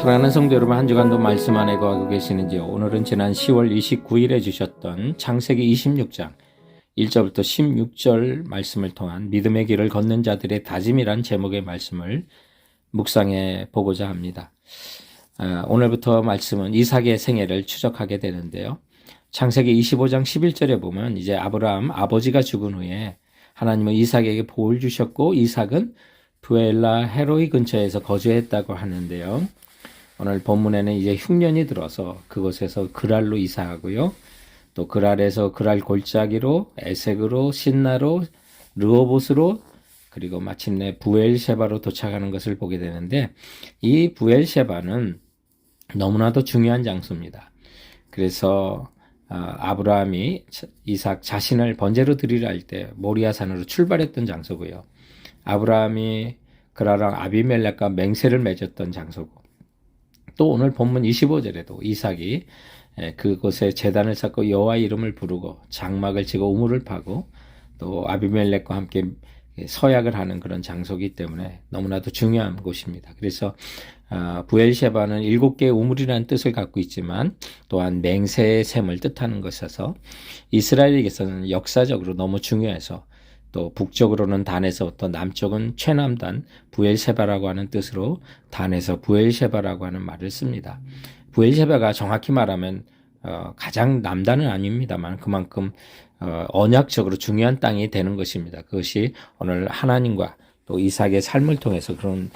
사랑하는 성도 여러분, 한 주간도 말씀 안에 거하고 계시는지요? 오늘은 지난 10월 29일에 주셨던 창세기 26장 1절부터 16절 말씀을 통한 믿음의 길을 걷는 자들의 다짐이란 제목의 말씀을 묵상해 보고자 합니다. 오늘부터 말씀은 이삭의 생애를 추적하게 되는데요. 창세기 25장 11절에 보면 이제 아브라함 아버지가 죽은 후에 하나님은 이삭에게 복을 주셨고 이삭은 부엘라 헤로이 근처에서 거주했다고 하는데요. 오늘 본문에는 이제 흉년이 들어서 그곳에서 그랄로 이사하고요. 또 그랄에서 그랄 골짜기로 에색으로 신나로 르호봇으로 그리고 마침내 부엘셰바로 도착하는 것을 보게 되는데 이 부엘셰바는 너무나도 중요한 장소입니다. 그래서 아브라함이 이삭 자신을 번제로 드리려 할 때 모리아산으로 출발했던 장소고요. 아브라함이 그라랑 아비멜렉과 맹세를 맺었던 장소고 또 오늘 본문 25절에도 이삭이 그곳에 제단을 쌓고 여호와 이름을 부르고 장막을 치고 우물을 파고 또 아비멜렉과 함께 서약을 하는 그런 장소이기 때문에 너무나도 중요한 곳입니다. 그래서 부엘셰바는 7개의 우물이라는 뜻을 갖고 있지만 또한 맹세의 셈을 뜻하는 것이어서 이스라엘에게서는 역사적으로 너무 중요해서 또 북쪽으로는 단에서부터 남쪽은 최남단 부엘셰바라고 하는 뜻으로 단에서 부엘셰바라고 하는 말을 씁니다. 부엘셰바가 정확히 말하면 가장 남단은 아닙니다만 그만큼 언약적으로 중요한 땅이 되는 것입니다. 그것이 오늘 하나님과 또 이삭의 삶을 통해서 그런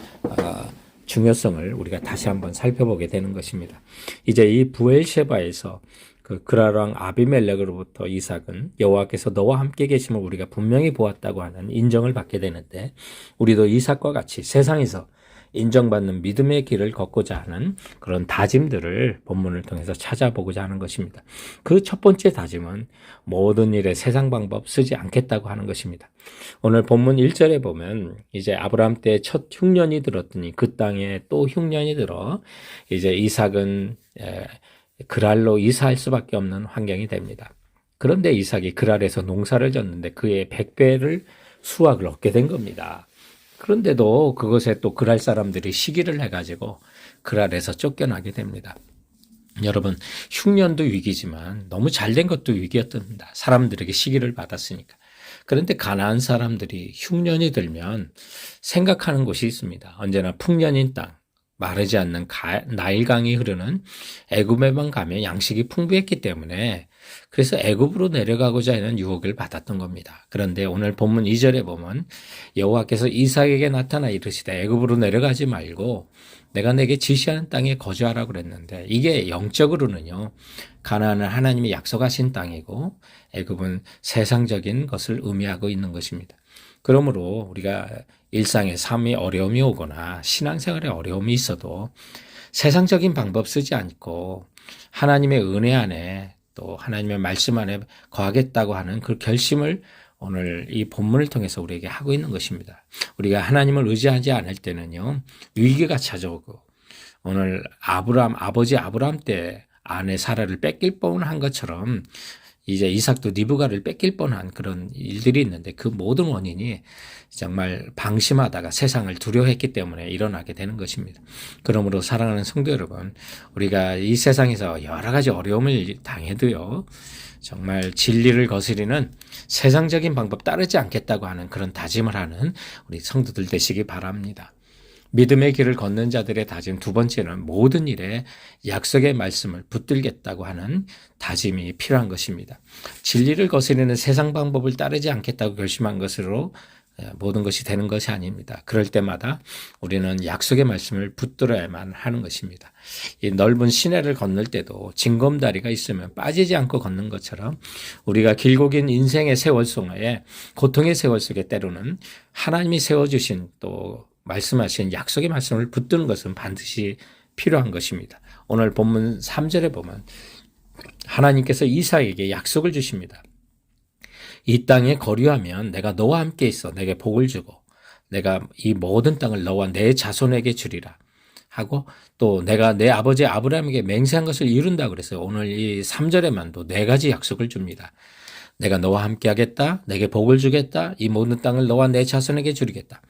중요성을 우리가 다시 한번 살펴보게 되는 것입니다. 이제 이 부엘셰바에서 그라랑 아비멜렉으로부터 이삭은 여호와께서 너와 함께 계심을 우리가 분명히 보았다고 하는 인정을 받게 되는데 우리도 이삭과 같이 세상에서 인정받는 믿음의 길을 걷고자 하는 그런 다짐들을 본문을 통해서 찾아보고자 하는 것입니다. 그 첫 번째 다짐은 모든 일에 세상 방법 쓰지 않겠다고 하는 것입니다. 오늘 본문 1절에 보면 이제 아브라함 때 첫 흉년이 들었더니 그 땅에 또 흉년이 들어 이제 이삭은 그랄로 이사할 수밖에 없는 환경이 됩니다. 그런데 이삭이 그랄에서 농사를 졌는데 그의 100배를 수확을 얻게 된 겁니다. 그런데도 그것에 또 그랄 사람들이 시기를 해가지고 그랄에서 쫓겨나게 됩니다. 여러분, 흉년도 위기지만 너무 잘된 것도 위기였답니다. 사람들에게 시기를 받았으니까. 그런데 가나안 사람들이 흉년이 들면 생각하는 곳이 있습니다. 언제나 풍년인 땅. 마르지 않는 나일강이 흐르는 애굽에만 가면 양식이 풍부했기 때문에 그래서 애굽으로 내려가고자 하는 유혹을 받았던 겁니다. 그런데 오늘 본문 2절에 보면 여호와께서 이삭에게 나타나 이르시되 애굽으로 내려가지 말고 내가 내게 지시하는 땅에 거주하라고 그랬는데 이게 영적으로는요. 가나안은 하나님이 약속하신 땅이고 애굽은 세상적인 것을 의미하고 있는 것입니다. 그러므로 우리가 일상의 삶이 어려움이 오거나 신앙생활에 어려움이 있어도 세상적인 방법 쓰지 않고 하나님의 은혜 안에 또 하나님의 말씀 안에 거하겠다고 하는 그 결심을 오늘 이 본문을 통해서 우리에게 하고 있는 것입니다. 우리가 하나님을 의지하지 않을 때는요. 위기가 찾아오고 오늘 아버지 아브라함 때 아내 사라를 뺏길 뻔한 것처럼 이제 이삭도 리브가를 뺏길 뻔한 그런 일들이 있는데 그 모든 원인이 정말 방심하다가 세상을 두려워했기 때문에 일어나게 되는 것입니다. 그러므로 사랑하는 성도 여러분, 우리가 이 세상에서 여러 가지 어려움을 당해도요, 정말 진리를 거스리는 세상적인 방법 따르지 않겠다고 하는 그런 다짐을 하는 우리 성도들 되시기 바랍니다. 믿음의 길을 걷는 자들의 다짐 두 번째는 모든 일에 약속의 말씀을 붙들겠다고 하는 다짐이 필요한 것입니다. 진리를 거스르는 세상 방법을 따르지 않겠다고 결심한 것으로 모든 것이 되는 것이 아닙니다. 그럴 때마다 우리는 약속의 말씀을 붙들어야만 하는 것입니다. 이 넓은 시내를 건널 때도 징검다리가 있으면 빠지지 않고 걷는 것처럼 우리가 길고 긴 인생의 세월 속에 고통의 세월 속에 때로는 하나님이 세워주신 또 말씀하신 약속의 말씀을 붙드는 것은 반드시 필요한 것입니다. 오늘 본문 3절에 보면 하나님께서 이삭에게 약속을 주십니다. 이 땅에 거류하면 내가 너와 함께 있어 내게 복을 주고 내가 이 모든 땅을 너와 내 자손에게 주리라 하고 또 내가 내 아버지 아브라함에게 맹세한 것을 이룬다 그랬어요. 오늘 이 3절에만도 4가지 약속을 줍니다. 내가 너와 함께 하겠다. 내게 복을 주겠다. 이 모든 땅을 너와 내 자손에게 주리겠다.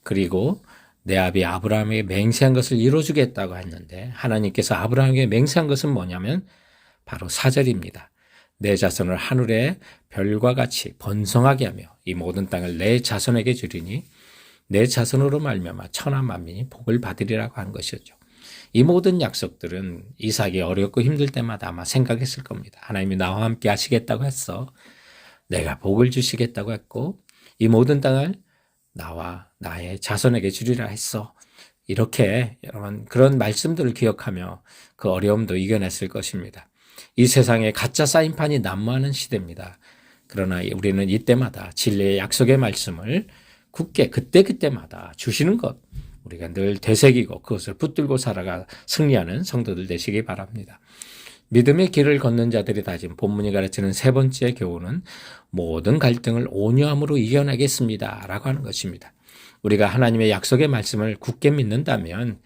그리고 내 아비 아브라함에게 맹세한 것을 이루어주겠다고 했는데 하나님께서 아브라함에게 맹세한 것은 뭐냐면 바로 4절입니다. 내 자손을 하늘의 별과 같이 번성하게 하며 이 모든 땅을 내 자손에게 주리니 내 자손으로 말미암아 천하 만민이 복을 받으리라고 한 것이었죠. 이 모든 약속들은 이삭이 어렵고 힘들 때마다 아마 생각했을 겁니다. 하나님이 나와 함께 하시겠다고 했어. 내가 복을 주시겠다고 했고 이 모든 땅을 나와 나의 자손에게 주리라 했어. 이렇게 여러분 그런 말씀들을 기억하며 그 어려움도 이겨냈을 것입니다. 이 세상에 가짜 사인판이 난무하는 시대입니다. 그러나 우리는 이때마다 진리의 약속의 말씀을 굳게 그때그때마다 주시는 것 우리가 늘 되새기고 그것을 붙들고 살아가 승리하는 성도들 되시기 바랍니다. 믿음의 길을 걷는 자들이 다진 본문이 가르치는 세 번째 교훈은 모든 갈등을 온유함으로 이겨내겠습니다 라고 하는 것입니다. 우리가 하나님의 약속의 말씀을 굳게 믿는다면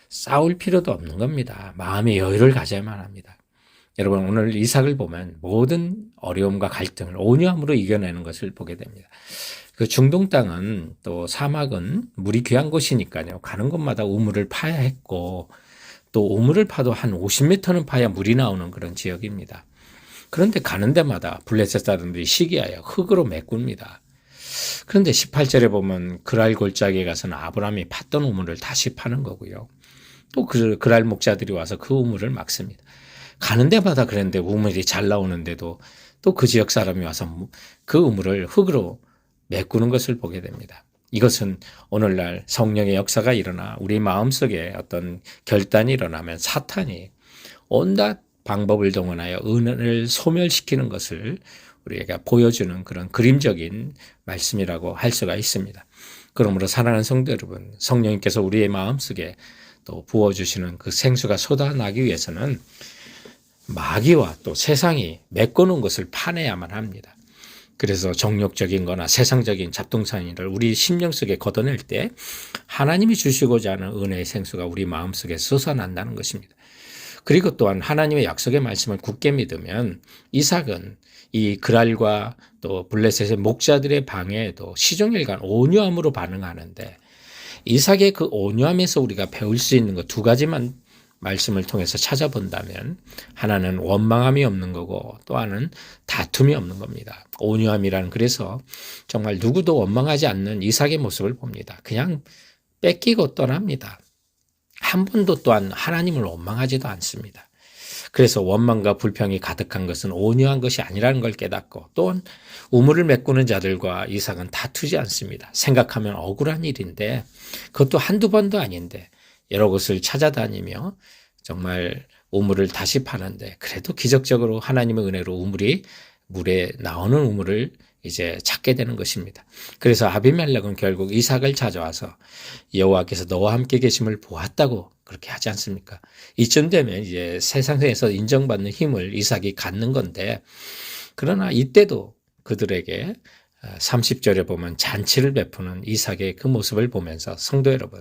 싸울 필요도 없는 겁니다. 마음의 여유를 가져야만 합니다. 여러분 오늘 이삭을 보면 모든 어려움과 갈등을 온유함으로 이겨내는 것을 보게 됩니다. 그 중동 땅은 또 사막은 물이 귀한 곳이니까요. 가는 곳마다 우물을 파야 했고 또 우물을 파도 한 50m는 파야 물이 나오는 그런 지역입니다. 그런데 가는 데마다 블레셋 사람들이 시기하여 흙으로 메꿉니다. 그런데 18절에 보면 그랄 골짜기에 가서는 아브라함이 팠던 우물을 다시 파는 거고요. 또 그랄 목자들이 와서 그 우물을 막습니다. 가는 데마다 그랬는데 우물이 잘 나오는데도 또 그 지역 사람이 와서 그 우물을 흙으로 메꾸는 것을 보게 됩니다. 이것은 오늘날 성령의 역사가 일어나 우리 마음속에 어떤 결단이 일어나면 사탄이 온갖 방법을 동원하여 은혜를 소멸시키는 것을 우리가 보여주는 그런 그림적인 말씀이라고 할 수가 있습니다. 그러므로 사랑하는 성도 여러분, 성령님께서 우리의 마음속에 또 부어주시는 그 생수가 쏟아나기 위해서는 마귀와 또 세상이 메꿔놓은 것을 파내야만 합니다. 그래서 정욕적인 거나 세상적인 잡동사니를 우리 심령 속에 걷어낼 때 하나님이 주시고자 하는 은혜의 생수가 우리 마음속에 솟아난다는 것입니다. 그리고 또한 하나님의 약속의 말씀을 굳게 믿으면 이삭은 이 그랄과 또 블레셋의 목자들의 방해에도 시종일관 온유함으로 반응하는데 이삭의 그 온유함에서 우리가 배울 수 있는 것 두 가지만 말씀을 통해서 찾아본다면 하나는 원망함이 없는 거고 또 하나는 다툼이 없는 겁니다. 온유함이란 그래서 정말 누구도 원망하지 않는 이삭의 모습을 봅니다. 그냥 뺏기고 떠납니다. 한 번도 또한 하나님을 원망하지도 않습니다. 그래서 원망과 불평이 가득한 것은 온유한 것이 아니라는 걸 깨닫고 또한 우물을 메꾸는 자들과 이삭은 다투지 않습니다. 생각하면 억울한 일인데 그것도 한두 번도 아닌데 여러 곳을 찾아다니며 정말 우물을 다시 파는데 그래도 기적적으로 하나님의 은혜로 물에 나오는 우물을 이제 찾게 되는 것입니다. 그래서 아비멜렉은 결국 이삭을 찾아와서 여호와께서 너와 함께 계심을 보았다고 그렇게 하지 않습니까? 이쯤 되면 이제 세상에서 인정받는 힘을 이삭이 갖는 건데 그러나 이때도 그들에게 30절에 보면 잔치를 베푸는 이삭의 그 모습을 보면서 성도 여러분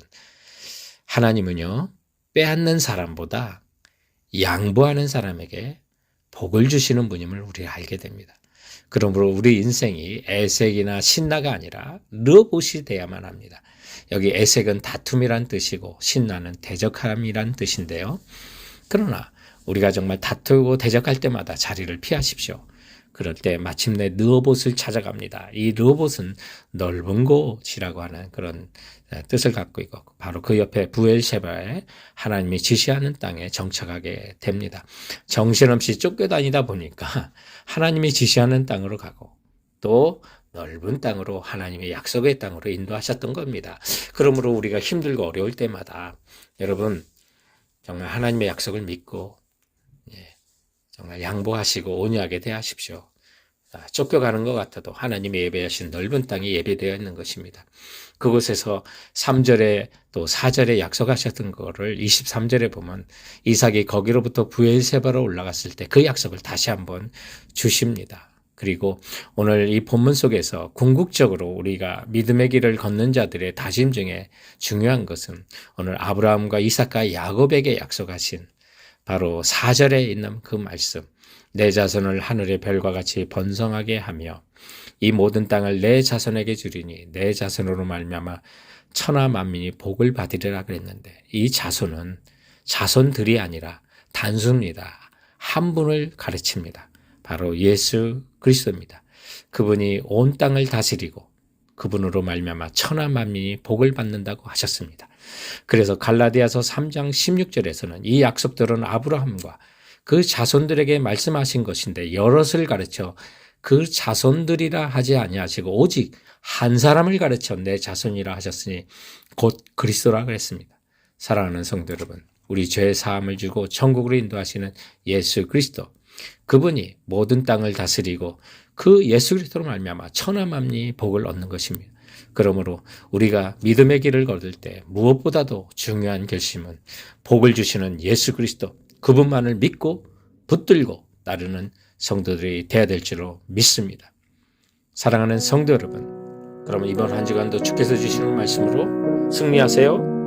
하나님은요 빼앗는 사람보다 양보하는 사람에게 복을 주시는 분임을 우리가 알게 됩니다. 그러므로 우리 인생이 에색이나 신나가 아니라 르봇이 돼야만 합니다. 여기 에색은 다툼이란 뜻이고 신나는 대적함이란 뜻인데요. 그러나 우리가 정말 다투고 대적할 때마다 자리를 피하십시오. 그럴 때 마침내 르봇을 찾아갑니다. 이 르봇은 넓은 곳이라고 하는 그런 뜻을 갖고 있고 바로 그 옆에 부엘셰바에 하나님이 지시하는 땅에 정착하게 됩니다. 정신없이 쫓겨다니다 보니까 하나님이 지시하는 땅으로 가고 또 넓은 땅으로 하나님의 약속의 땅으로 인도하셨던 겁니다. 그러므로 우리가 힘들고 어려울 때마다 여러분 정말 하나님의 약속을 믿고 정말 양보하시고 온유하게 대하십시오. 쫓겨가는 것 같아도 하나님이 예배하신 넓은 땅이 예배되어 있는 것입니다. 그곳에서 3절에 또 4절에 약속하셨던 거를 23절에 보면 이삭이 거기로부터 부엘세바로 올라갔을 때 그 약속을 다시 한번 주십니다. 그리고 오늘 이 본문 속에서 궁극적으로 우리가 믿음의 길을 걷는 자들의 다짐 중에 중요한 것은 오늘 아브라함과 이삭과 야곱에게 약속하신 바로 4절에 있는 그 말씀 내 자손을 하늘의 별과 같이 번성하게 하며 이 모든 땅을 내 자손에게 주리니 내 자손으로 말미암아 천하 만민이 복을 받으리라 그랬는데 이 자손은 자손들이 아니라 단수입니다. 한 분을 가르칩니다. 바로 예수 그리스도입니다. 그분이 온 땅을 다스리고 그분으로 말미암아 천하 만민이 복을 받는다고 하셨습니다. 그래서 갈라디아서 3장 16절에서는 이 약속들은 아브라함과 그 자손들에게 말씀하신 것인데 여럿을 가르쳐 그 자손들이라 하지 아니하시고 오직 한 사람을 가르쳐 내 자손이라 하셨으니 곧 그리스도라 그랬습니다. 사랑하는 성도 여러분, 우리 죄 사함을 주고 천국으로 인도하시는 예수 그리스도, 그분이 모든 땅을 다스리고 그 예수 그리스도로 말미암아 천하 만민이 복을 얻는 것입니다. 그러므로 우리가 믿음의 길을 걸을 때 무엇보다도 중요한 결심은 복을 주시는 예수 그리스도, 그분만을 믿고 붙들고 따르는 성도들이 되어야 될 줄로 믿습니다. 사랑하는 성도 여러분, 그러면 이번 한 주간도 주께서 주시는 말씀으로 승리하세요.